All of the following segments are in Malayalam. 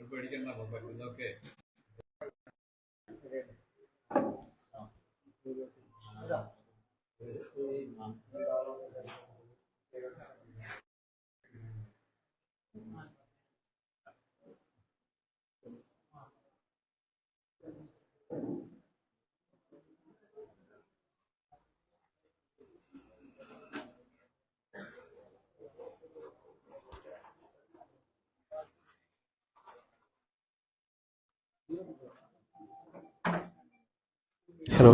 പേടിക്കണ്ട പറ്റുന്നൊക്കെ Hello.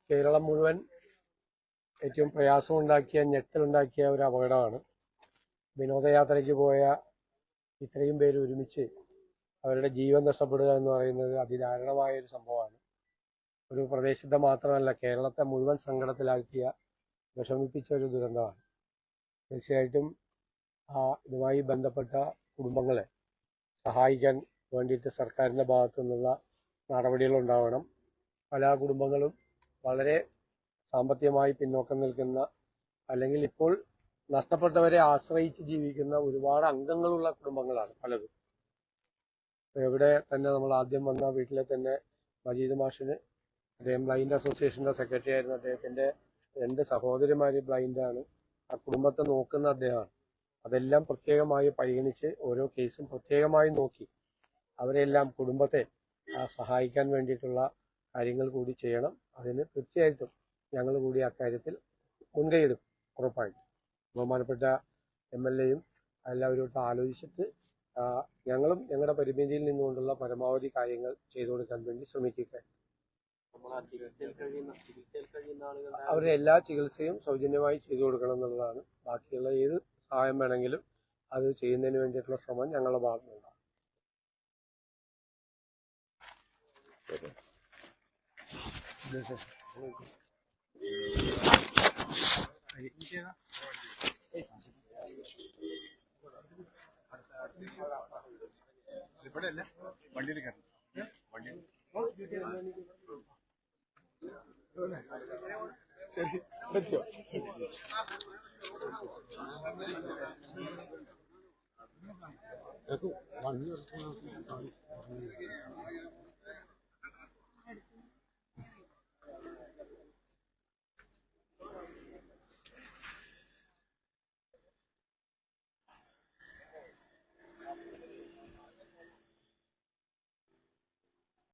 കേരളം മുഴുവൻ ഏറ്റവും പ്രയാസമുണ്ടാക്കിയ ഞെട്ടലുണ്ടാക്കിയ ഒരു അപകടമാണ്. വിനോദയാത്രയ്ക്ക് പോയ ഇത്രയും പേര് ഒരുമിച്ച് അവരുടെ ജീവൻ നഷ്ടപ്പെടുക എന്ന് പറയുന്നത് അതിദാരുണമായ ഒരു സംഭവമാണ്. ഒരു പ്രദേശത്തെ മാത്രമല്ല, കേരളത്തെ മുഴുവൻ സങ്കടത്തിലാക്കിയ, വിഷമിപ്പിച്ച ഒരു ദുരന്തമാണ്. തീർച്ചയായിട്ടും ഇതുമായി ബന്ധപ്പെട്ട കുടുംബങ്ങളെ സഹായിക്കാൻ വേണ്ടിയിട്ട് സർക്കാരിൻ്റെ ഭാഗത്തു നിന്നുള്ള നടപടികളുണ്ടാവണം. പല കുടുംബങ്ങളും വളരെ സാമ്പത്തികമായി പിന്നോക്കം നിൽക്കുന്ന, അല്ലെങ്കിൽ ഇപ്പോൾ നഷ്ടപ്പെട്ടവരെ ആശ്രയിച്ച് ജീവിക്കുന്ന ഒരുപാട് അംഗങ്ങളുള്ള കുടുംബങ്ങളാണ് പലതും. ഇവിടെ തന്നെ നമ്മൾ ആദ്യം വന്ന വീട്ടിലെ തന്നെ മജീദ് മാഷിന്, അദ്ദേഹം ബ്ലൈൻഡ് അസോസിയേഷൻ്റെ സെക്രട്ടറി ആയിരുന്നു. അദ്ദേഹത്തിൻ്റെ 2 സഹോദരിമാർ ബ്ലൈൻഡാണ്. ആ കുടുംബത്തെ നോക്കുന്ന അദ്ദേഹമാണ്. അതെല്ലാം പ്രത്യേകമായി പരിഗണിച്ച് ഓരോ കേസും പ്രത്യേകമായി നോക്കി അവരെല്ലാം കുടുംബത്തെ സഹായിക്കാൻ വേണ്ടിയിട്ടുള്ള കാര്യങ്ങൾ കൂടി ചെയ്യണം. അതിന് തീർച്ചയായിട്ടും ഞങ്ങൾ കൂടി അക്കാര്യത്തിൽ മുൻകൈയെടുക്കും. ഉറപ്പായിട്ടും ബഹുമാനപ്പെട്ട MLA-യും എല്ലാവരുമായിട്ട് ആലോചിച്ചിട്ട് ഞങ്ങളും ഞങ്ങളുടെ പരിമിതിയിൽ നിന്നുകൊണ്ടുള്ള പരമാവധി കാര്യങ്ങൾ ചെയ്തു കൊടുക്കാൻ വേണ്ടി ശ്രമിക്കുക. അവരുടെ എല്ലാ ചികിത്സയും സൗജന്യമായി ചെയ്തു കൊടുക്കണം എന്നുള്ളതാണ്. ബാക്കിയുള്ള ഏത് സഹായം വേണമെങ്കിലും അത് ചെയ്യുന്നതിന് വേണ്ടിയിട്ടുള്ള ശ്രമം ഞങ്ങളുടെ ഭാഗത്തുനിന്നുണ്ടാകും. ഇവിടെ അല്ല, വണ്ടിയിൽ കയറണം. വണ്ടിയിൽ ശരി പറ്റോ? വണ്ടി